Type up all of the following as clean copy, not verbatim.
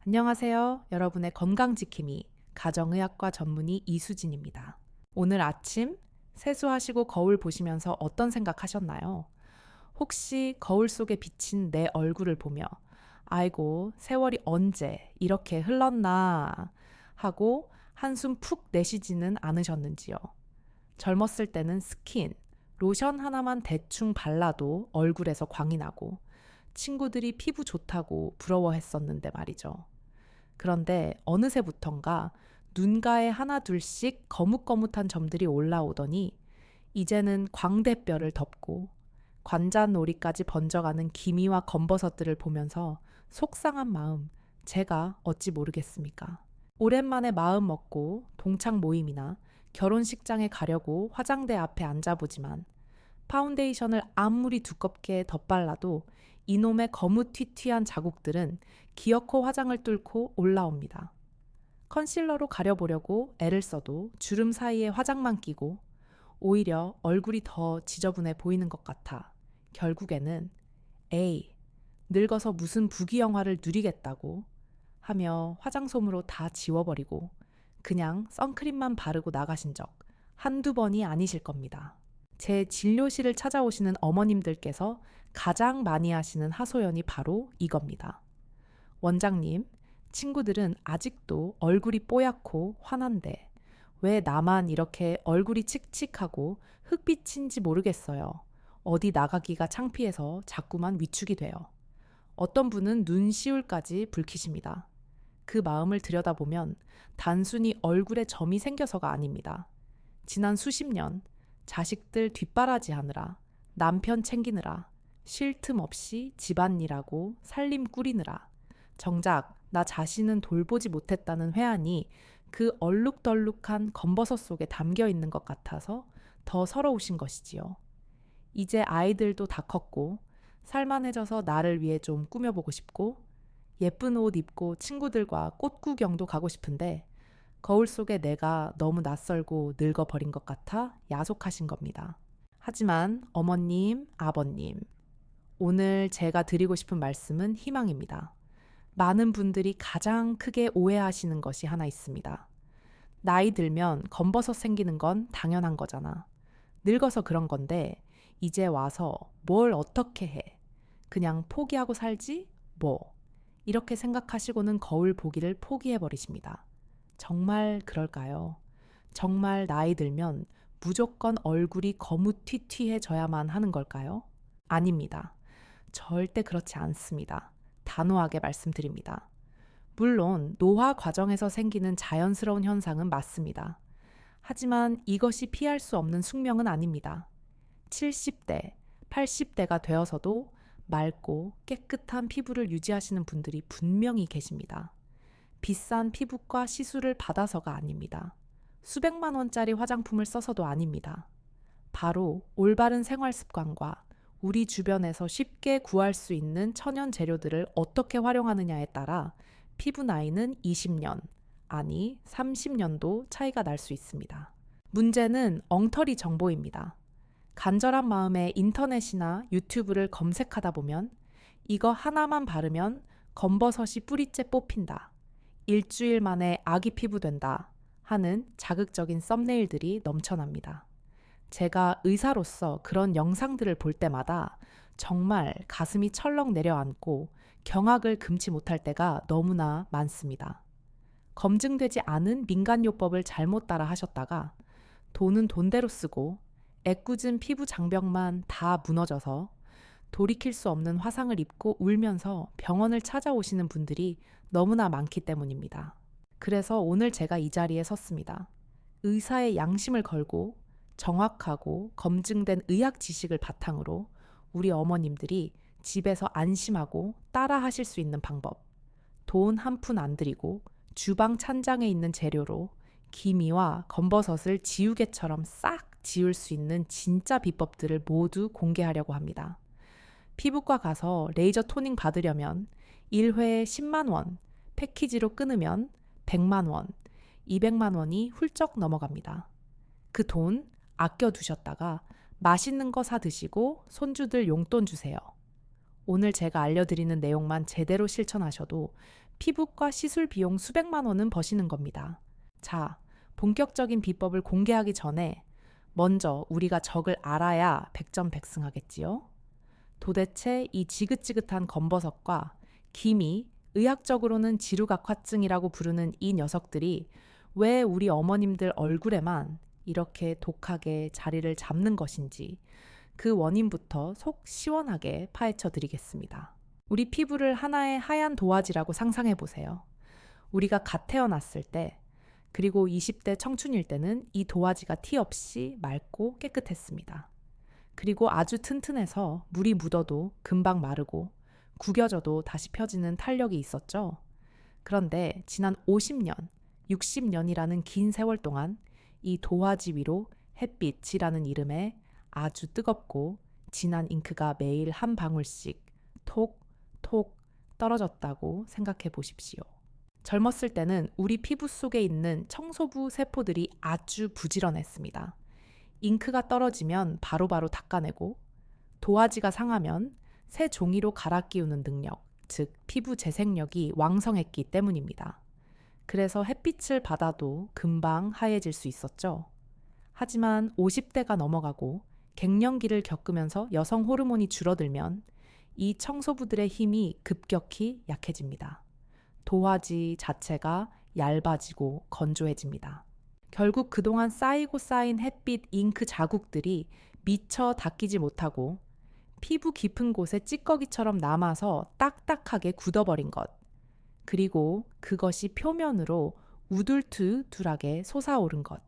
안녕하세요. 여러분의 건강지킴이 가정의학과 전문의 이수진입니다. 오늘 아침 세수하시고 거울 보시면서 어떤 생각하셨나요? 혹시 거울 속에 비친 내 얼굴을 보며 아이고 세월이 언제 이렇게 흘렀나 하고 한숨 푹 내쉬지는 않으셨는지요? 젊었을 때는 스킨, 로션 하나만 대충 발라도 얼굴에서 광이 나고 친구들이 피부 좋다고 부러워했었는데 말이죠. 그런데 어느새부턴가 눈가에 하나 둘씩 거뭇거뭇한 점들이 올라오더니 이제는 광대뼈를 덮고 관자놀이까지 번져가는 기미와 검버섯들을 보면서 속상한 마음 제가 어찌 모르겠습니까? 오랜만에 마음 먹고 동창 모임이나 결혼식장에 가려고 화장대 앞에 앉아보지만 파운데이션을 아무리 두껍게 덧발라도 이놈의 거무튀튀한 자국들은 기어코 화장을 뚫고 올라옵니다. 컨실러로 가려보려고 애를 써도 주름 사이에 화장만 끼고 오히려 얼굴이 더 지저분해 보이는 것 같아 결국에는 에이, 늙어서 무슨 부귀영화를 누리겠다고 하며 화장솜으로 다 지워버리고 그냥 선크림만 바르고 나가신 적 한두 번이 아니실 겁니다. 제 진료실을 찾아오시는 어머님들께서 가장 많이 하시는 하소연이 바로 이겁니다. 원장님, 친구들은 아직도 얼굴이 뽀얗고 환한데 왜 나만 이렇게 얼굴이 칙칙하고 흑빛인지 모르겠어요. 어디 나가기가 창피해서 자꾸만 위축이 돼요. 어떤 분은 눈시울까지 붉히십니다. 그 마음을 들여다보면 단순히 얼굴에 점이 생겨서가 아닙니다. 지난 수십 년 자식들 뒷바라지하느라 남편 챙기느라 쉴 틈 없이 집안일하고 살림 꾸리느라 정작 나 자신은 돌보지 못했다는 회한이 그 얼룩덜룩한 검버섯 속에 담겨 있는 것 같아서 더 서러우신 것이지요. 이제 아이들도 다 컸고 살만해져서 나를 위해 좀 꾸며보고 싶고 예쁜 옷 입고 친구들과 꽃 구경도 가고 싶은데 거울 속에 내가 너무 낯설고 늙어버린 것 같아 야속하신 겁니다. 하지만 어머님, 아버님, 오늘 제가 드리고 싶은 말씀은 희망입니다. 많은 분들이 가장 크게 오해하시는 것이 하나 있습니다. 나이 들면 검버섯 생기는 건 당연한 거잖아. 늙어서 그런 건데 이제 와서 뭘 어떻게 해? 그냥 포기하고 살지? 뭐? 이렇게 생각하시고는 거울 보기를 포기해버리십니다. 정말 그럴까요? 정말 나이 들면 무조건 얼굴이 거무튀튀해져야만 하는 걸까요? 아닙니다. 절대 그렇지 않습니다. 단호하게 말씀드립니다. 물론 노화 과정에서 생기는 자연스러운 현상은 맞습니다. 하지만 이것이 피할 수 없는 숙명은 아닙니다. 70대, 80대가 되어서도 맑고 깨끗한 피부를 유지하시는 분들이 분명히 계십니다. 비싼 피부과 시술을 받아서가 아닙니다. 수백만 원짜리 화장품을 써서도 아닙니다. 바로 올바른 생활 습관과 우리 주변에서 쉽게 구할 수 있는 천연 재료들을 어떻게 활용하느냐에 따라 피부 나이는 20년, 아니 30년도 차이가 날 수 있습니다. 문제는 엉터리 정보입니다. 간절한 마음에 인터넷이나 유튜브를 검색하다 보면 이거 하나만 바르면 검버섯이 뿌리째 뽑힌다. 일주일 만에 아기 피부 된다 하는 자극적인 썸네일들이 넘쳐납니다. 제가 의사로서 그런 영상들을 볼 때마다 정말 가슴이 철렁 내려앉고 경악을 금치 못할 때가 너무나 많습니다. 검증되지 않은 민간요법을 잘못 따라 하셨다가 돈은 돈대로 쓰고 애꿎은 피부 장벽만 다 무너져서 돌이킬 수 없는 화상을 입고 울면서 병원을 찾아오시는 분들이 너무나 많기 때문입니다. 그래서 오늘 제가 이 자리에 섰습니다. 의사의 양심을 걸고 정확하고 검증된 의학 지식을 바탕으로 우리 어머님들이 집에서 안심하고 따라 하실 수 있는 방법, 돈 한 푼 안 들이고 주방 찬장에 있는 재료로 기미와 검버섯을 지우개처럼 싹 지울 수 있는 진짜 비법들을 모두 공개하려고 합니다. 피부과 가서 레이저 토닝 받으려면 1회에 10만 원, 패키지로 끊으면 100만 원, 200만 원이 훌쩍 넘어갑니다. 그 돈 아껴두셨다가 맛있는 거 사 드시고 손주들 용돈 주세요. 오늘 제가 알려드리는 내용만 제대로 실천하셔도 피부과 시술 비용 수백만 원은 버시는 겁니다. 자, 본격적인 비법을 공개하기 전에 먼저 우리가 적을 알아야 백전백승하겠지요? 도대체 이 지긋지긋한 검버섯과 김이 의학적으로는 지루각화증이라고 부르는 이 녀석들이 왜 우리 어머님들 얼굴에만 이렇게 독하게 자리를 잡는 것인지 그 원인부터 속 시원하게 파헤쳐 드리겠습니다. 우리 피부를 하나의 하얀 도화지라고 상상해 보세요. 우리가 갓 태어났을 때, 그리고 20대 청춘일 때는 이 도화지가 티 없이 맑고 깨끗했습니다. 그리고 아주 튼튼해서 물이 묻어도 금방 마르고 구겨져도 다시 펴지는 탄력이 있었죠. 그런데 지난 50년, 60년이라는 긴 세월 동안 이 도화지 위로 햇빛이라는 이름의 아주 뜨겁고 진한 잉크가 매일 한 방울씩 톡톡 떨어졌다고 생각해 보십시오. 젊었을 때는 우리 피부 속에 있는 청소부 세포들이 아주 부지런했습니다. 잉크가 떨어지면 바로바로 닦아내고 도화지가 상하면 새 종이로 갈아 끼우는 능력, 즉 피부 재생력이 왕성했기 때문입니다. 그래서 햇빛을 받아도 금방 하얘질 수 있었죠. 하지만 50대가 넘어가고 갱년기를 겪으면서 여성 호르몬이 줄어들면 이 청소부들의 힘이 급격히 약해집니다. 도화지 자체가 얇아지고 건조해집니다. 결국 그동안 쌓이고 쌓인 햇빛 잉크 자국들이 미처 닦이지 못하고 피부 깊은 곳에 찌꺼기처럼 남아서 딱딱하게 굳어버린 것. 그리고 그것이 표면으로 우둘투둘하게 솟아오른 것.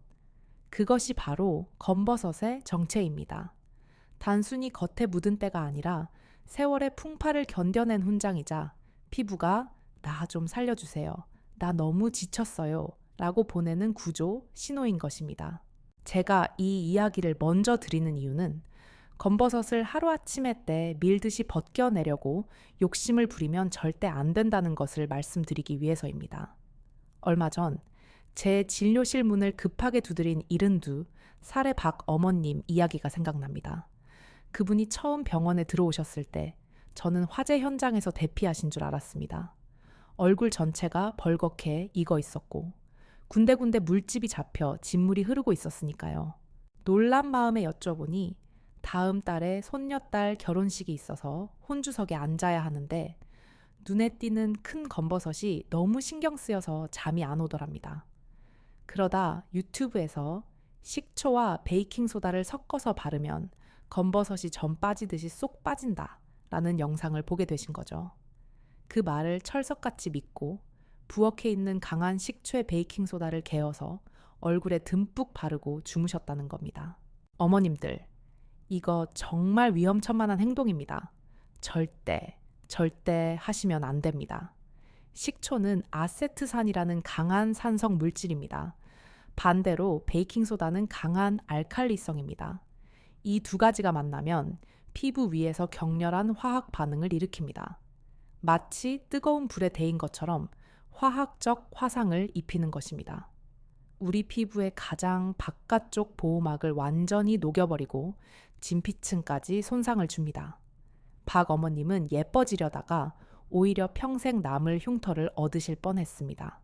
그것이 바로 검버섯의 정체입니다. 단순히 겉에 묻은 때가 아니라 세월의 풍파를 견뎌낸 훈장이자 피부가 나 좀 살려주세요. 나 너무 지쳤어요. 라고 보내는 구조, 신호인 것입니다. 제가 이 이야기를 먼저 드리는 이유는 검버섯을 하루아침에 때 밀듯이 벗겨내려고 욕심을 부리면 절대 안 된다는 것을 말씀드리기 위해서입니다. 얼마 전 제 진료실 문을 급하게 두드린 72살의 박 어머님 이야기가 생각납니다. 그분이 처음 병원에 들어오셨을 때 저는 화재 현장에서 대피하신 줄 알았습니다. 얼굴 전체가 벌겋게 익어 있었고 군데군데 물집이 잡혀 진물이 흐르고 있었으니까요. 놀란 마음에 여쭤보니 다음 달에 손녀딸 결혼식이 있어서 혼주석에 앉아야 하는데 눈에 띄는 큰 검버섯이 너무 신경 쓰여서 잠이 안 오더랍니다. 그러다 유튜브에서 식초와 베이킹소다를 섞어서 바르면 검버섯이 전 빠지듯이 쏙 빠진다 라는 영상을 보게 되신 거죠. 그 말을 철석같이 믿고 부엌에 있는 강한 식초에 베이킹소다를 개어서 얼굴에 듬뿍 바르고 주무셨다는 겁니다. 어머님들, 이거 정말 위험천만한 행동입니다. 절대 하시면 안 됩니다. 식초는 아세트산이라는 강한 산성 물질입니다. 반대로 베이킹소다는 강한 알칼리성입니다. 이 두 가지가 만나면 피부 위에서 격렬한 화학 반응을 일으킵니다. 마치 뜨거운 불에 데인 것처럼 화학적 화상을 입히는 것입니다. 우리 피부의 가장 바깥쪽 보호막을 완전히 녹여버리고 진피층까지 손상을 줍니다. 박 어머님은 예뻐지려다가 오히려 평생 남을 흉터를 얻으실 뻔했습니다.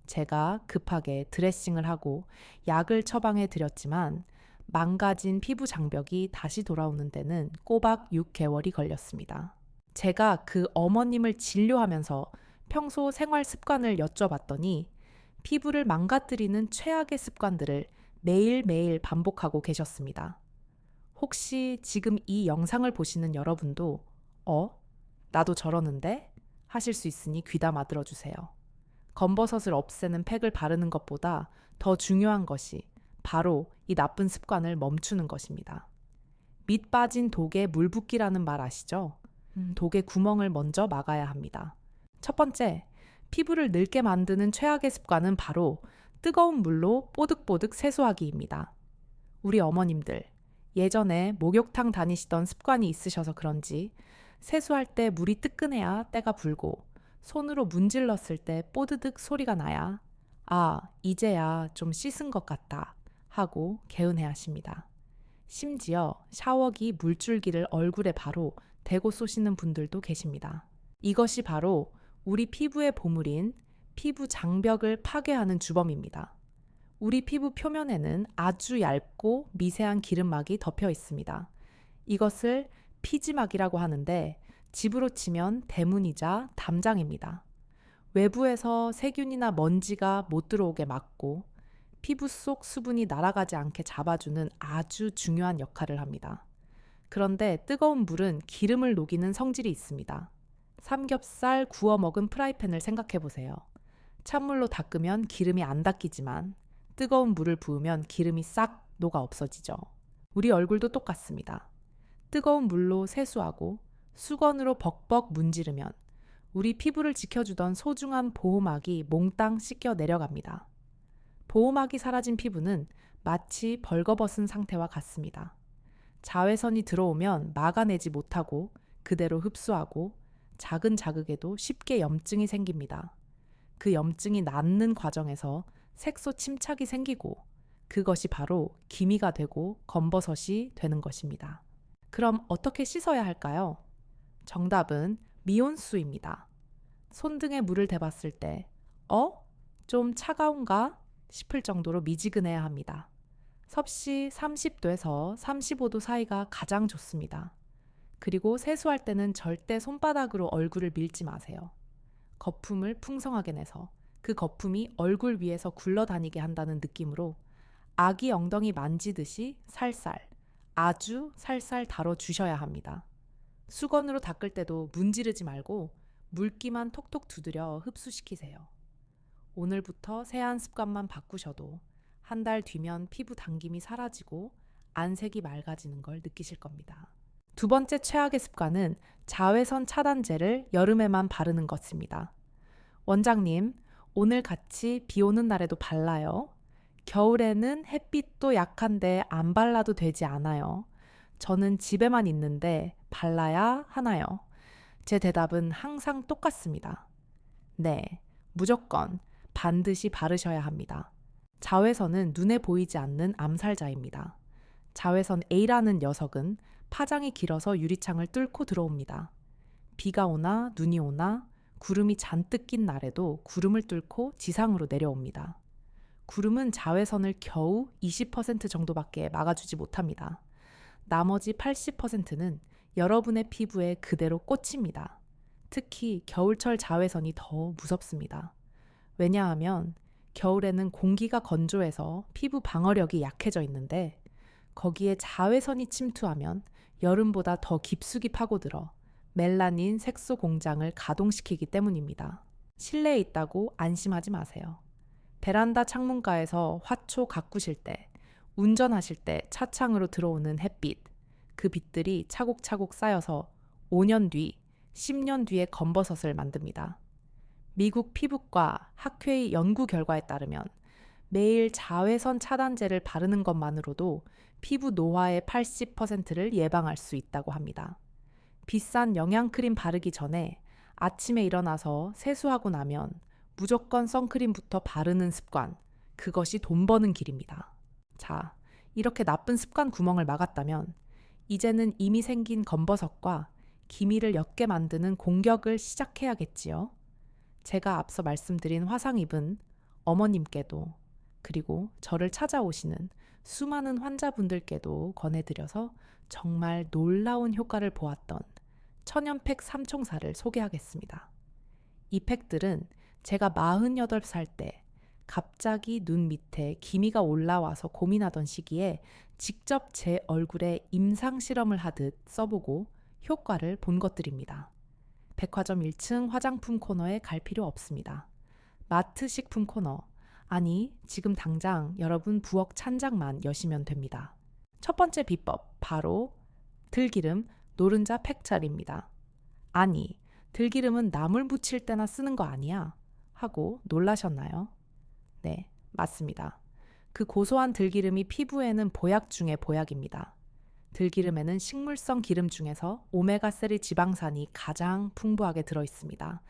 제가 급하게 드레싱을 하고 약을 처방해 드렸지만 망가진 피부 장벽이 다시 돌아오는 데는 꼬박 6개월이 걸렸습니다. 제가 그 어머님을 진료하면서 평소 생활 습관을 여쭤봤더니 피부를 망가뜨리는 최악의 습관들을 매일매일 반복하고 계셨습니다. 혹시 지금 이 영상을 보시는 여러분도 나도 저러는데? 하실 수 있으니 귀담아 들어주세요. 검버섯을 없애는 팩을 바르는 것보다 더 중요한 것이 바로 이 나쁜 습관을 멈추는 것입니다. 밑 빠진 독에 물 붓기라는 말 아시죠? 독의 구멍을 먼저 막아야 합니다. 첫 번째, 피부를 늙게 만드는 최악의 습관은 바로 뜨거운 물로 뽀득뽀득 세수하기입니다. 우리 어머님들, 예전에 목욕탕 다니시던 습관이 있으셔서 그런지 세수할 때 물이 뜨끈해야 때가 불고 손으로 문질렀을 때 뽀드득 소리가 나야 이제야 좀 씻은 것 같다 하고 개운해 하십니다. 심지어 샤워기 물줄기를 얼굴에 바로 대고 쏘시는 분들도 계십니다. 이것이 바로 우리 피부의 보물인 피부 장벽을 파괴하는 주범입니다. 우리 피부 표면에는 아주 얇고 미세한 기름막이 덮여 있습니다. 이것을 피지막이라고 하는데 집으로 치면 대문이자 담장입니다. 외부에서 세균이나 먼지가 못 들어오게 막고 피부 속 수분이 날아가지 않게 잡아주는 아주 중요한 역할을 합니다. 그런데 뜨거운 물은 기름을 녹이는 성질이 있습니다. 삼겹살 구워 먹은 프라이팬을 생각해 보세요. 찬물로 닦으면 기름이 안 닦이지만 뜨거운 물을 부으면 기름이 싹 녹아 없어지죠. 우리 얼굴도 똑같습니다. 뜨거운 물로 세수하고 수건으로 벅벅 문지르면 우리 피부를 지켜주던 소중한 보호막이 몽땅 씻겨 내려갑니다. 보호막이 사라진 피부는 마치 벌거벗은 상태와 같습니다. 자외선이 들어오면 막아내지 못하고 그대로 흡수하고 작은 자극에도 쉽게 염증이 생깁니다. 그 염증이 낫는 과정에서 색소 침착이 생기고 그것이 바로 기미가 되고 검버섯이 되는 것입니다. 그럼 어떻게 씻어야 할까요? 정답은 미온수입니다. 손등에 물을 대봤을 때 좀 차가운가 싶을 정도로 미지근해야 합니다. 섭씨 30도에서 35도 사이가 가장 좋습니다. 그리고 세수할 때는 절대 손바닥으로 얼굴을 밀지 마세요. 거품을 풍성하게 내서 그 거품이 얼굴 위에서 굴러다니게 한다는 느낌으로 아기 엉덩이 만지듯이 살살, 아주 살살 다뤄주셔야 합니다. 수건으로 닦을 때도 문지르지 말고 물기만 톡톡 두드려 흡수시키세요. 오늘부터 세안 습관만 바꾸셔도 한 달 뒤면 피부 당김이 사라지고 안색이 맑아지는 걸 느끼실 겁니다. 두 번째 최악의 습관은 자외선 차단제를 여름에만 바르는 것입니다. 원장님, 오늘 같이 비 오는 날에도 발라요? 겨울에는 햇빛도 약한데 안 발라도 되지 않아요? 저는 집에만 있는데 발라야 하나요? 제 대답은 항상 똑같습니다. 네, 무조건 반드시 바르셔야 합니다. 자외선은 눈에 보이지 않는 암살자입니다. 자외선 A라는 녀석은 파장이 길어서 유리창을 뚫고 들어옵니다. 비가 오나 눈이 오나 구름이 잔뜩 낀 날에도 구름을 뚫고 지상으로 내려옵니다. 구름은 자외선을 겨우 20% 정도밖에 막아주지 못합니다. 나머지 80%는 여러분의 피부에 그대로 꽂힙니다. 특히 겨울철 자외선이 더 무섭습니다. 왜냐하면 겨울에는 공기가 건조해서 피부 방어력이 약해져 있는데 거기에 자외선이 침투하면 여름보다 더 깊숙이 파고들어 멜라닌 색소 공장을 가동시키기 때문입니다. 실내에 있다고 안심하지 마세요. 베란다 창문가에서 화초 가꾸실 때, 운전하실 때 차창으로 들어오는 햇빛, 그 빛들이 차곡차곡 쌓여서 5년 뒤, 10년 뒤에 검버섯을 만듭니다. 미국 피부과 학회의 연구 결과에 따르면 매일 자외선 차단제를 바르는 것만으로도 피부 노화의 80%를 예방할 수 있다고 합니다. 비싼 영양크림 바르기 전에 아침에 일어나서 세수하고 나면 무조건 선크림부터 바르는 습관, 그것이 돈 버는 길입니다. 자, 이렇게 나쁜 습관 구멍을 막았다면 이제는 이미 생긴 검버섯과 기미를 옅게 만드는 공격을 시작해야겠지요. 제가 앞서 말씀드린 화상 입은 어머님께도 그리고 저를 찾아오시는 수많은 환자분들께도 권해드려서 정말 놀라운 효과를 보았던 천연팩 삼총사를 소개하겠습니다. 이 팩들은 제가 48살 때 갑자기 눈 밑에 기미가 올라와서 고민하던 시기에 직접 제 얼굴에 임상 실험을 하듯 써보고 효과를 본 것들입니다. 백화점 1층 화장품 코너에 갈 필요 없습니다. 마트 식품 코너, 아니 지금 당장 여러분 부엌 찬장만 여시면 됩니다. 첫 번째 비법, 바로 들기름 노른자 팩찰입니다. 아니, 들기름은 나물 무칠 때나 쓰는 거 아니야? 하고 놀라셨나요? 네, 맞습니다. 그 고소한 들기름이 피부에는 보약 중의 보약입니다. 들기름에는 식물성 기름 중에서 오메가3 지방산이 가장 풍부하게 들어있습니다.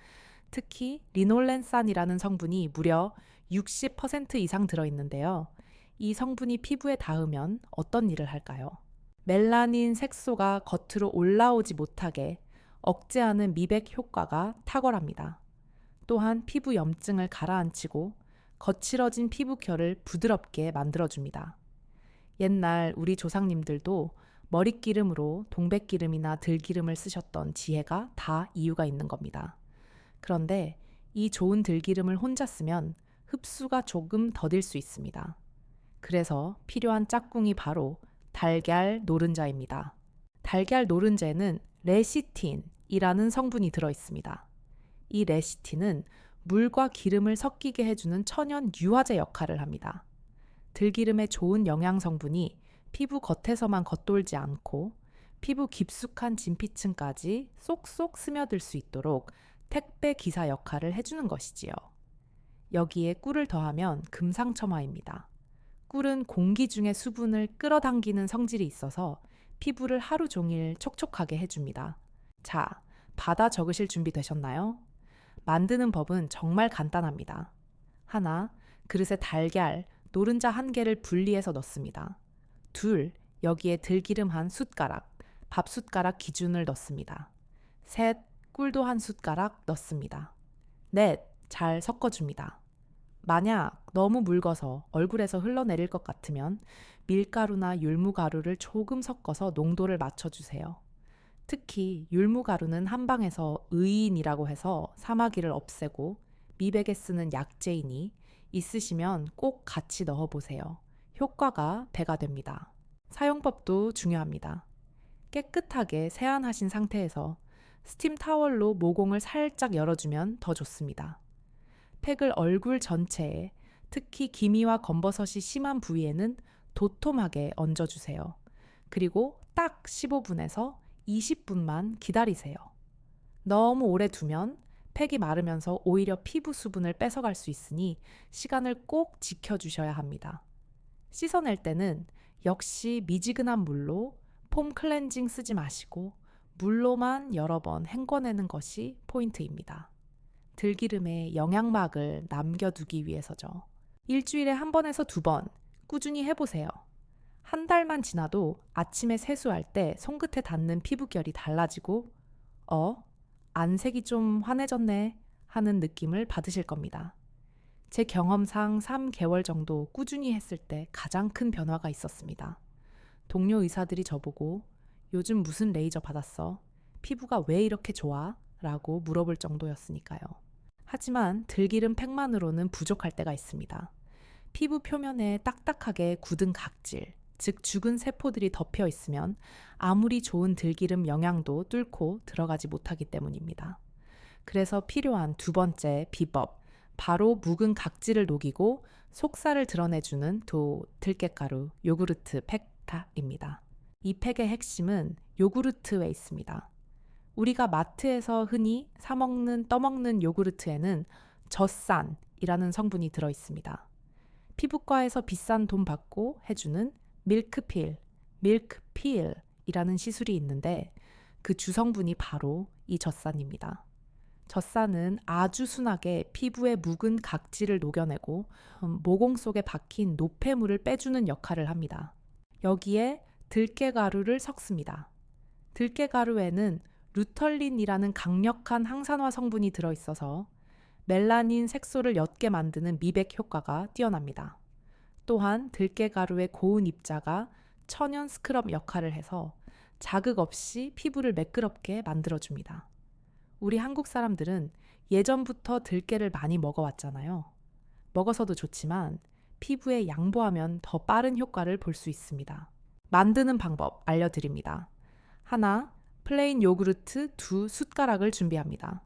특히 리놀렌산이라는 성분이 무려 60% 이상 들어있는데요. 이 성분이 피부에 닿으면 어떤 일을 할까요? 멜라닌 색소가 겉으로 올라오지 못하게 억제하는 미백 효과가 탁월합니다. 또한 피부 염증을 가라앉히고 거칠어진 피부결을 부드럽게 만들어줍니다. 옛날 우리 조상님들도 머릿기름으로 동백기름이나 들기름을 쓰셨던 지혜가 다 이유가 있는 겁니다. 그런데 이 좋은 들기름을 혼자 쓰면 흡수가 조금 더딜 수 있습니다. 그래서 필요한 짝꿍이 바로 달걀 노른자입니다. 달걀 노른자에는 레시틴이라는 성분이 들어 있습니다. 이 레시틴은 물과 기름을 섞이게 해주는 천연 유화제 역할을 합니다. 들기름의 좋은 영양 성분이 피부 겉에서만 겉돌지 않고 피부 깊숙한 진피층까지 쏙쏙 스며들 수 있도록 택배 기사 역할을 해주는 것이지요. 여기에 꿀을 더하면 금상첨화입니다. 꿀은 공기 중의 수분을 끌어당기는 성질이 있어서 피부를 하루 종일 촉촉하게 해줍니다. 자, 받아 적으실 준비 되셨나요? 만드는 법은 정말 간단합니다. 하나, 그릇에 달걀, 노른자 1개를 분리해서 넣습니다. 둘, 여기에 들기름 1숟가락, 밥숟가락 기준을 넣습니다. 셋, 꿀도 1숟가락 넣습니다. 넷, 잘 섞어줍니다. 만약 너무 묽어서 얼굴에서 흘러내릴 것 같으면 밀가루나 율무가루를 조금 섞어서 농도를 맞춰주세요. 특히 율무가루는 한방에서 의인이라고 해서 사마귀를 없애고 미백에 쓰는 약재이니 있으시면 꼭 같이 넣어보세요. 효과가 배가 됩니다. 사용법도 중요합니다. 깨끗하게 세안하신 상태에서 스팀 타월로 모공을 살짝 열어주면 더 좋습니다. 팩을 얼굴 전체에, 특히 기미와 검버섯이 심한 부위에는 도톰하게 얹어주세요. 그리고 딱 15분에서 20분만 기다리세요. 너무 오래 두면 팩이 마르면서 오히려 피부 수분을 뺏어갈 수 있으니 시간을 꼭 지켜주셔야 합니다. 씻어낼 때는 역시 미지근한 물로 폼 클렌징 쓰지 마시고 물로만 여러 번 헹궈내는 것이 포인트입니다. 들기름에 영양막을 남겨두기 위해서죠. 일주일에 1번에서 2번 꾸준히 해보세요. 한 달만 지나도 아침에 세수할 때 손끝에 닿는 피부결이 달라지고 안색이 좀 환해졌네 하는 느낌을 받으실 겁니다. 제 경험상 3개월 정도 꾸준히 했을 때 가장 큰 변화가 있었습니다. 동료 의사들이 저보고 요즘 무슨 레이저 받았어? 피부가 왜 이렇게 좋아? 라고 물어볼 정도였으니까요. 하지만 들기름 팩만으로는 부족할 때가 있습니다. 피부 표면에 딱딱하게 굳은 각질, 즉 죽은 세포들이 덮여 있으면 아무리 좋은 들기름 영양도 뚫고 들어가지 못하기 때문입니다. 그래서 필요한 2번째 비법, 바로 묵은 각질을 녹이고 속살을 드러내주는 들깨가루 요구르트 팩입니다. 이 팩의 핵심은 요구르트에 있습니다. 우리가 마트에서 흔히 떠먹는 요구르트에는 젖산이라는 성분이 들어 있습니다. 피부과에서 비싼 돈 받고 해주는 밀크필이라는 시술이 있는데 그 주성분이 바로 이 젖산입니다. 젖산은 아주 순하게 피부의 묵은 각질을 녹여내고 모공 속에 박힌 노폐물을 빼주는 역할을 합니다. 여기에 들깨가루를 섞습니다. 들깨가루에는 루털린이라는 강력한 항산화 성분이 들어있어서 멜라닌 색소를 옅게 만드는 미백 효과가 뛰어납니다. 또한 들깨가루의 고운 입자가 천연 스크럽 역할을 해서 자극 없이 피부를 매끄럽게 만들어줍니다. 우리 한국 사람들은 예전부터 들깨를 많이 먹어왔잖아요. 먹어서도 좋지만 피부에 양보하면 더 빠른 효과를 볼 수 있습니다. 만드는 방법 알려드립니다. 하나, 플레인 요구르트 2숟가락을 준비합니다.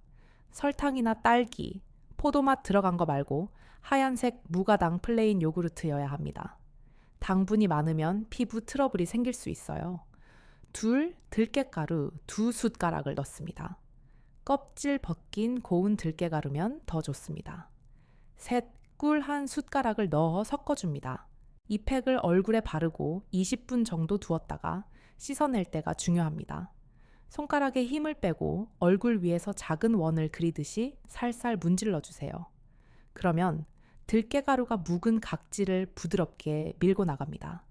설탕이나 딸기, 포도맛 들어간 거 말고 하얀색 무가당 플레인 요구르트여야 합니다. 당분이 많으면 피부 트러블이 생길 수 있어요. 둘, 들깨가루 2숟가락을 넣습니다. 껍질 벗긴 고운 들깨가루면 더 좋습니다. 셋, 꿀 1숟가락을 넣어 섞어줍니다. 이 팩을 얼굴에 바르고 20분 정도 두었다가 씻어낼 때가 중요합니다. 손가락에 힘을 빼고 얼굴 위에서 작은 원을 그리듯이 살살 문질러 주세요. 그러면 들깨가루가 묵은 각질을 부드럽게 밀고 나갑니다.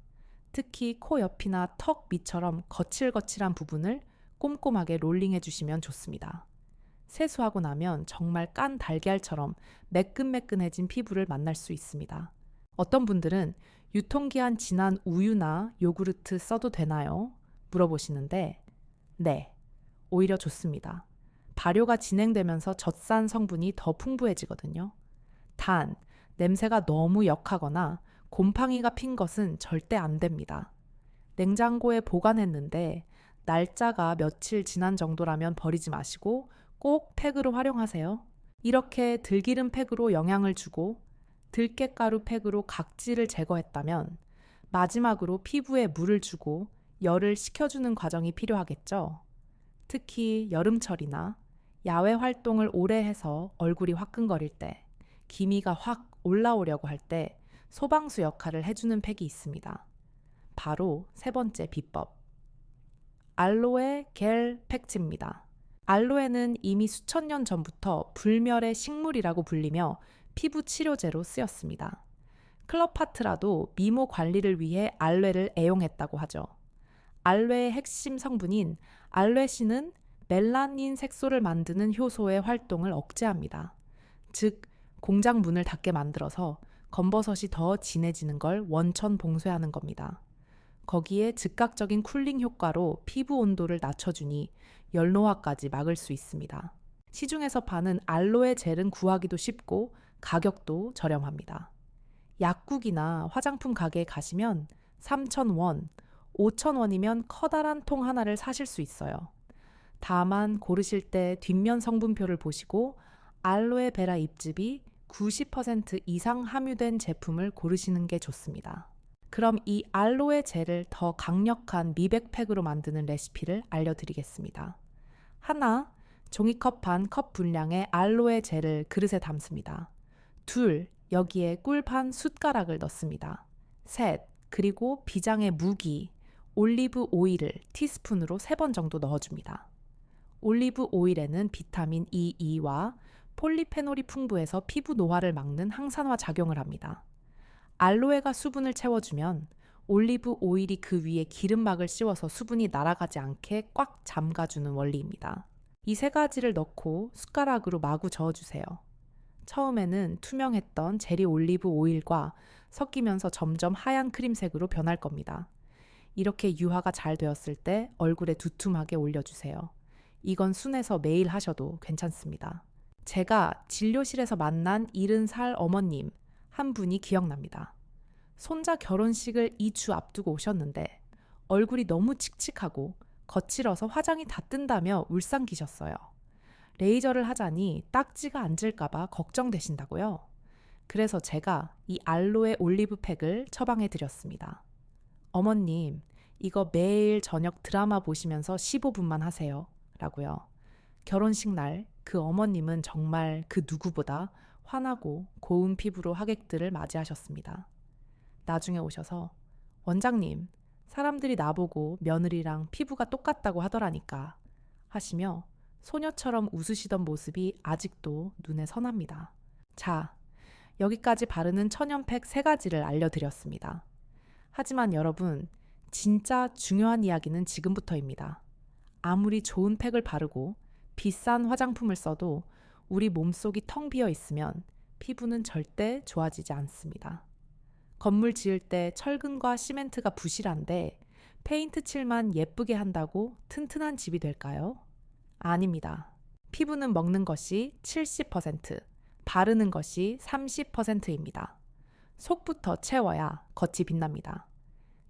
특히 코 옆이나 턱 밑처럼 거칠거칠한 부분을 꼼꼼하게 롤링해 주시면 좋습니다. 세수하고 나면 정말 깐 달걀처럼 매끈매끈해진 피부를 만날 수 있습니다. 어떤 분들은 유통기한 지난 우유나 요구르트 써도 되나요? 물어보시는데, 네, 오히려 좋습니다. 발효가 진행되면서 젖산 성분이 더 풍부해지거든요. 단, 냄새가 너무 역하거나 곰팡이가 핀 것은 절대 안 됩니다. 냉장고에 보관했는데 날짜가 며칠 지난 정도라면 버리지 마시고 꼭 팩으로 활용하세요. 이렇게 들기름 팩으로 영양을 주고 들깨가루 팩으로 각질을 제거했다면 마지막으로 피부에 물을 주고 열을 식혀주는 과정이 필요하겠죠. 특히 여름철이나 야외 활동을 오래 해서 얼굴이 화끈거릴 때, 기미가 확 올라오려고 할 때 소방수 역할을 해주는 팩이 있습니다. 바로 세 번째 비법. 알로에 겔 팩트입니다. 알로에는 이미 수천 년 전부터 불멸의 식물이라고 불리며 피부 치료제로 쓰였습니다. 클레오파트라도 미모 관리를 위해 알로에를 애용했다고 하죠. 알로에의 핵심 성분인 알로에신은 멜라닌 색소를 만드는 효소의 활동을 억제합니다. 즉, 공장 문을 닫게 만들어서 검버섯이 더 진해지는 걸 원천 봉쇄하는 겁니다. 거기에 즉각적인 쿨링 효과로 피부 온도를 낮춰주니 열노화까지 막을 수 있습니다. 시중에서 파는 알로에 젤은 구하기도 쉽고 가격도 저렴합니다. 약국이나 화장품 가게에 가시면 3,000원, 5,000원이면 커다란 통 하나를 사실 수 있어요. 다만 고르실 때 뒷면 성분표를 보시고 알로에 베라 잎즙이 90% 이상 함유된 제품을 고르시는 게 좋습니다. 그럼 이 알로에 젤을 더 강력한 미백팩으로 만드는 레시피를 알려드리겠습니다. 하나, 종이컵 반 컵 분량의 알로에 젤을 그릇에 담습니다. 둘, 여기에 꿀 반 숟가락을 넣습니다. 셋, 그리고 비장의 무기, 올리브 오일을 티스푼으로 3번 정도 넣어줍니다. 올리브 오일에는 비타민 E2와 폴리페놀이 풍부해서 피부 노화를 막는 항산화 작용을 합니다. 알로에가 수분을 채워주면 올리브 오일이 그 위에 기름막을 씌워서 수분이 날아가지 않게 꽉 잠가주는 원리입니다. 이 세 가지를 넣고 숟가락으로 마구 저어주세요. 처음에는 투명했던 제리 올리브 오일과 섞이면서 점점 하얀 크림색으로 변할 겁니다. 이렇게 유화가 잘 되었을 때 얼굴에 두툼하게 올려주세요. 이건 순해서 매일 하셔도 괜찮습니다. 제가 진료실에서 만난 70살 어머님 한 분이 기억납니다. 손자 결혼식을 2주 앞두고 오셨는데 얼굴이 너무 칙칙하고 거칠어서 화장이 다 뜬다며 울상기셨어요. 레이저를 하자니 딱지가 앉을까봐 걱정되신다고요. 그래서 제가 이 알로에 올리브 팩을 처방해 드렸습니다. 어머님, 이거 매일 저녁 드라마 보시면서 15분만 하세요. 라고요. 결혼식 날 그 어머님은 정말 그 누구보다 환하고 고운 피부로 하객들을 맞이하셨습니다. 나중에 오셔서 원장님, 사람들이 나보고 며느리랑 피부가 똑같다고 하더라니까 하시며 소녀처럼 웃으시던 모습이 아직도 눈에 선합니다. 자, 여기까지 바르는 천연팩 3가지를 알려드렸습니다. 하지만 여러분, 진짜 중요한 이야기는 지금부터입니다. 아무리 좋은 팩을 바르고 비싼 화장품을 써도 우리 몸속이 텅 비어 있으면 피부는 절대 좋아지지 않습니다. 건물 지을 때 철근과 시멘트가 부실한데 페인트 칠만 예쁘게 한다고 튼튼한 집이 될까요? 아닙니다. 피부는 먹는 것이 70%, 바르는 것이 30%입니다. 속부터 채워야 겉이 빛납니다.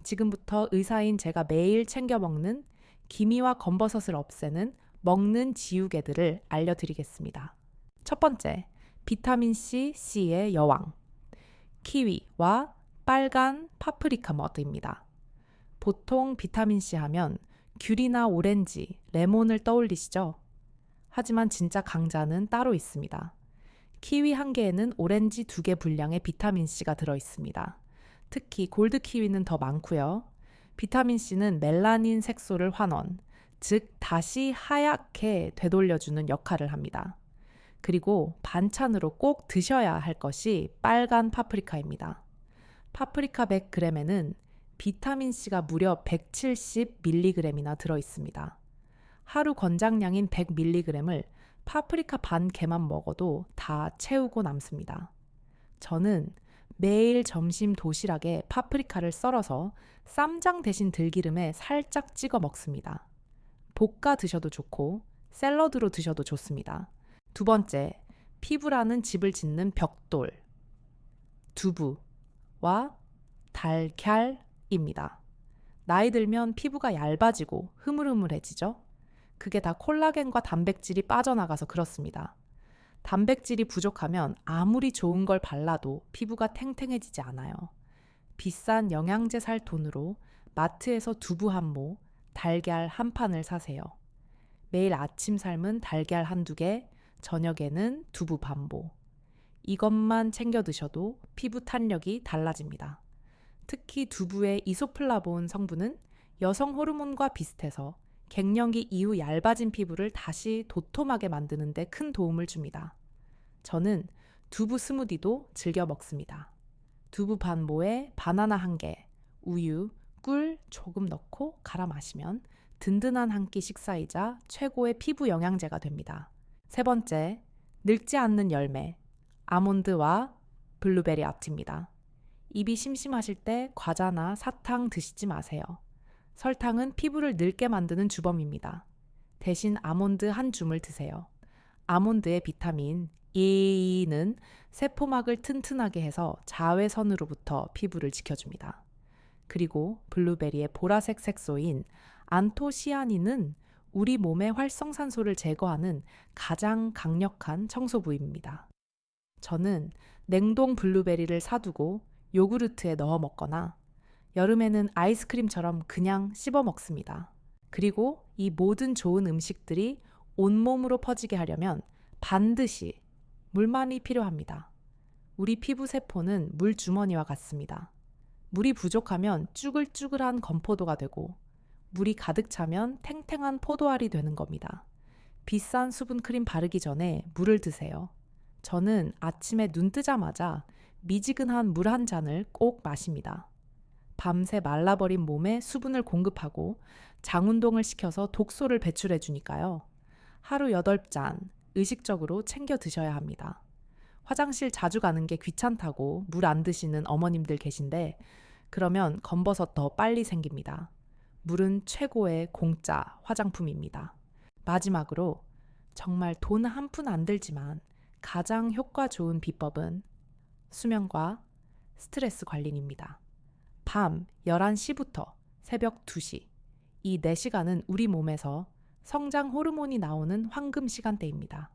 지금부터 의사인 제가 매일 챙겨 먹는 기미와 검버섯을 없애는 먹는 지우개들을 알려드리겠습니다. 첫 번째, 비타민C, C의 여왕. 키위와 빨간 파프리카 머드입니다. 보통 비타민C 하면 귤이나 오렌지, 레몬을 떠올리시죠? 하지만 진짜 강자는 따로 있습니다. 키위 한 개에는 오렌지 2개 분량의 비타민C가 들어있습니다. 특히 골드 키위는 더 많고요. 비타민C는 멜라닌 색소를 환원, 즉 다시 하얗게 되돌려주는 역할을 합니다. 그리고 반찬으로 꼭 드셔야 할 것이 빨간 파프리카입니다. 파프리카 100g에는 비타민C가 무려 170mg이나 들어있습니다. 하루 권장량인 100mg을 파프리카 반 개만 먹어도 다 채우고 남습니다. 저는 매일 점심 도시락에 파프리카를 썰어서 쌈장 대신 들기름에 살짝 찍어 먹습니다. 볶아 드셔도 좋고 샐러드로 드셔도 좋습니다. 두 번째, 피부라는 집을 짓는 벽돌, 두부와 달걀입니다. 나이 들면 피부가 얇아지고 흐물흐물해지죠? 그게 다 콜라겐과 단백질이 빠져나가서 그렇습니다. 단백질이 부족하면 아무리 좋은 걸 발라도 피부가 탱탱해지지 않아요. 비싼 영양제 살 돈으로 마트에서 두부 한 모, 달걀 한 판을 사세요. 매일 아침 삶은 달걀 한두 개, 저녁에는 두부 반보. 이것만 챙겨 드셔도 피부 탄력이 달라집니다. 특히 두부의 이소플라본 성분은 여성 호르몬과 비슷해서 갱년기 이후 얇아진 피부를 다시 도톰하게 만드는 데 큰 도움을 줍니다. 저는 두부 스무디도 즐겨 먹습니다. 두부 반모에 바나나 한 개, 우유, 꿀 조금 넣고 갈아 마시면 든든한 한 끼 식사이자 최고의 피부 영양제가 됩니다. 세 번째, 늙지 않는 열매, 아몬드와 블루베리 아트입니다. 입이 심심하실 때 과자나 사탕 드시지 마세요. 설탕은 피부를 늙게 만드는 주범입니다. 대신 아몬드 한 줌을 드세요. 아몬드의 비타민 E는 세포막을 튼튼하게 해서 자외선으로부터 피부를 지켜줍니다. 그리고 블루베리의 보라색 색소인 안토시아닌은 우리 몸의 활성산소를 제거하는 가장 강력한 청소부입니다. 저는 냉동 블루베리를 사두고 요구르트에 넣어 먹거나 여름에는 아이스크림처럼 그냥 씹어 먹습니다. 그리고 이 모든 좋은 음식들이 온몸으로 퍼지게 하려면 반드시 물만이 필요합니다. 우리 피부 세포는 물 주머니와 같습니다. 물이 부족하면 쭈글쭈글한 건포도가 되고 물이 가득 차면 탱탱한 포도알이 되는 겁니다. 비싼 수분 크림 바르기 전에 물을 드세요. 저는 아침에 눈 뜨자마자 미지근한 물 한 잔을 꼭 마십니다. 밤새 말라버린 몸에 수분을 공급하고 장운동을 시켜서 독소를 배출해 주니까요. 하루 8잔 의식적으로 챙겨 드셔야 합니다. 화장실 자주 가는 게 귀찮다고 물 안 드시는 어머님들 계신데 그러면 검버섯 더 빨리 생깁니다. 물은 최고의 공짜 화장품입니다. 마지막으로 정말 돈 한 푼 안 들지만 가장 효과 좋은 비법은 수면과 스트레스 관리입니다. 밤 11시부터 새벽 2시, 이 4시간은 우리 몸에서 성장 호르몬이 나오는 황금 시간대입니다.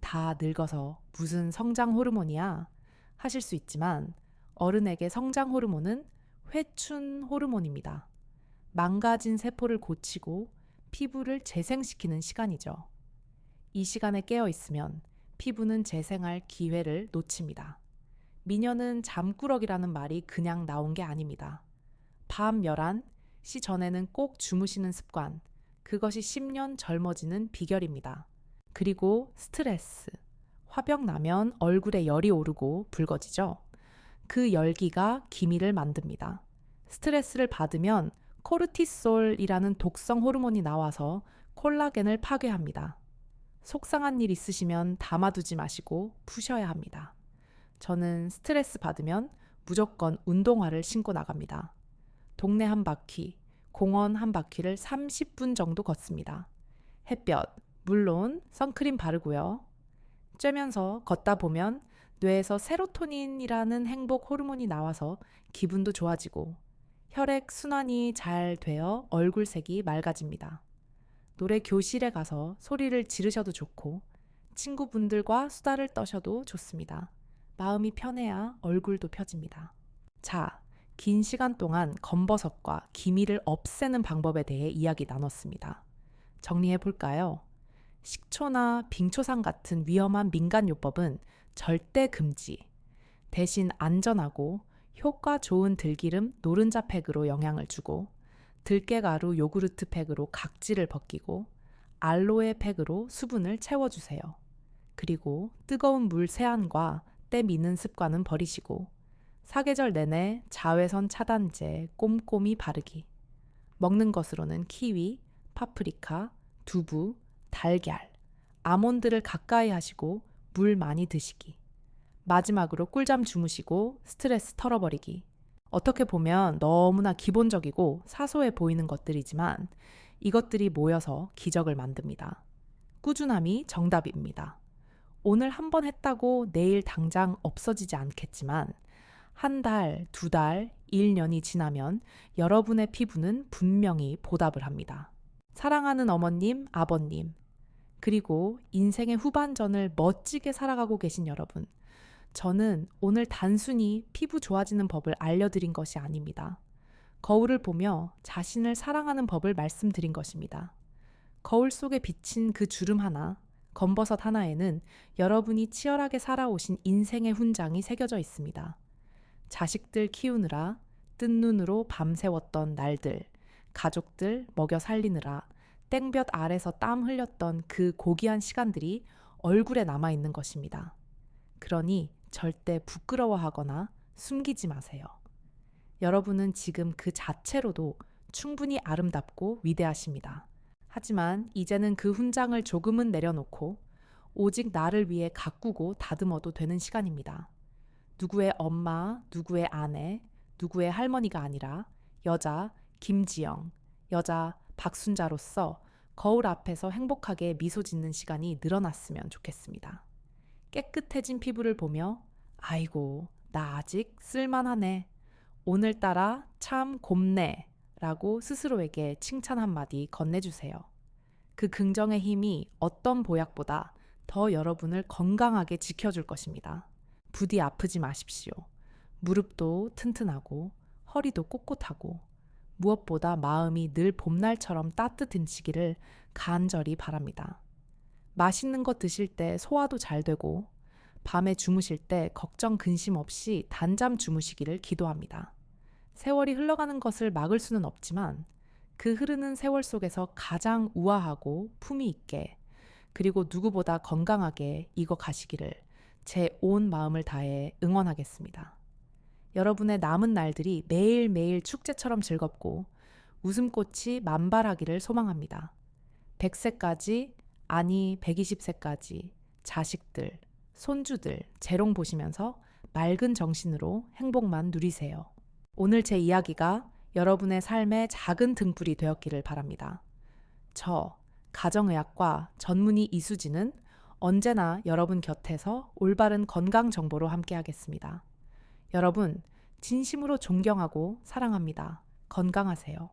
다 늙어서 무슨 성장 호르몬이야? 하실 수 있지만 어른에게 성장 호르몬은 회춘 호르몬입니다. 망가진 세포를 고치고 피부를 재생시키는 시간이죠. 이 시간에 깨어 있으면 피부는 재생할 기회를 놓칩니다. 미녀는 잠꾸러기라는 말이 그냥 나온 게 아닙니다. 밤 11시 전에는 꼭 주무시는 습관, 그것이 10년 젊어지는 비결입니다. 그리고 스트레스, 화병 나면 얼굴에 열이 오르고 붉어지죠. 그 열기가 기미를 만듭니다. 스트레스를 받으면 코르티솔이라는 독성 호르몬이 나와서 콜라겐을 파괴합니다. 속상한 일 있으시면 담아두지 마시고 푸셔야 합니다. 저는 스트레스 받으면 무조건 운동화를 신고 나갑니다. 동네 한 바퀴, 공원 한 바퀴를 30분 정도 걷습니다. 햇볕, 물론 선크림 바르고요. 쬐면서 걷다 보면 뇌에서 세로토닌이라는 행복 호르몬이 나와서 기분도 좋아지고 혈액 순환이 잘 되어 얼굴색이 맑아집니다. 노래 교실에 가서 소리를 지르셔도 좋고 친구분들과 수다를 떠셔도 좋습니다. 마음이 편해야 얼굴도 펴집니다. 자, 긴 시간 동안 검버섯과 기미를 없애는 방법에 대해 이야기 나눴습니다. 정리해 볼까요? 식초나 빙초산 같은 위험한 민간요법은 절대 금지. 대신 안전하고 효과 좋은 들기름 노른자 팩으로 영양을 주고 들깨가루 요구르트 팩으로 각질을 벗기고 알로에 팩으로 수분을 채워주세요. 그리고 뜨거운 물 세안과 때 미는 습관은 버리시고 사계절 내내 자외선 차단제 꼼꼼히 바르기. 먹는 것으로는 키위, 파프리카, 두부, 달걀, 아몬드를 가까이 하시고 물 많이 드시기. 마지막으로 꿀잠 주무시고 스트레스 털어버리기. 어떻게 보면 너무나 기본적이고 사소해 보이는 것들이지만 이것들이 모여서 기적을 만듭니다. 꾸준함이 정답입니다. 오늘 한 번 했다고 내일 당장 없어지지 않겠지만 한 달, 두 달, 1년이 지나면 여러분의 피부는 분명히 보답을 합니다. 사랑하는 어머님, 아버님, 그리고 인생의 후반전을 멋지게 살아가고 계신 여러분, 저는 오늘 단순히 피부 좋아지는 법을 알려드린 것이 아닙니다. 거울을 보며 자신을 사랑하는 법을 말씀드린 것입니다. 거울 속에 비친 그 주름 하나, 검버섯 하나에는 여러분이 치열하게 살아오신 인생의 훈장이 새겨져 있습니다. 자식들 키우느라 뜬 눈으로 밤새웠던 날들, 가족들 먹여 살리느라 땡볕 아래서 땀 흘렸던 그 고귀한 시간들이 얼굴에 남아있는 것입니다. 그러니 절대 부끄러워하거나 숨기지 마세요. 여러분은 지금 그 자체로도 충분히 아름답고 위대하십니다. 하지만 이제는 그 훈장을 조금은 내려놓고 오직 나를 위해 가꾸고 다듬어도 되는 시간입니다. 누구의 엄마, 누구의 아내, 누구의 할머니가 아니라 여자 김지영, 여자 박순자로서 거울 앞에서 행복하게 미소 짓는 시간이 늘어났으면 좋겠습니다. 깨끗해진 피부를 보며 아이고, 나 아직 쓸만하네. 오늘따라 참 곱네. 라고 스스로에게 칭찬 한마디 건네주세요. 그 긍정의 힘이 어떤 보약보다 더 여러분을 건강하게 지켜줄 것입니다. 부디 아프지 마십시오. 무릎도 튼튼하고 허리도 꼿꼿하고 무엇보다 마음이 늘 봄날처럼 따뜻해지기를 간절히 바랍니다. 맛있는 것 드실 때 소화도 잘 되고 밤에 주무실 때 걱정 근심 없이 단잠 주무시기를 기도합니다. 세월이 흘러가는 것을 막을 수는 없지만 그 흐르는 세월 속에서 가장 우아하고 품위 있게 그리고 누구보다 건강하게 익어 가시기를 제 온 마음을 다해 응원하겠습니다. 여러분의 남은 날들이 매일매일 축제처럼 즐겁고 웃음꽃이 만발하기를 소망합니다. 100세까지, 아니 120세까지 자식들, 손주들 재롱 보시면서 맑은 정신으로 행복만 누리세요. 오늘 제 이야기가 여러분의 삶의 작은 등불이 되었기를 바랍니다. 저, 가정의학과 전문의 이수지는 언제나 여러분 곁에서 올바른 건강 정보로 함께하겠습니다. 여러분, 진심으로 존경하고 사랑합니다. 건강하세요.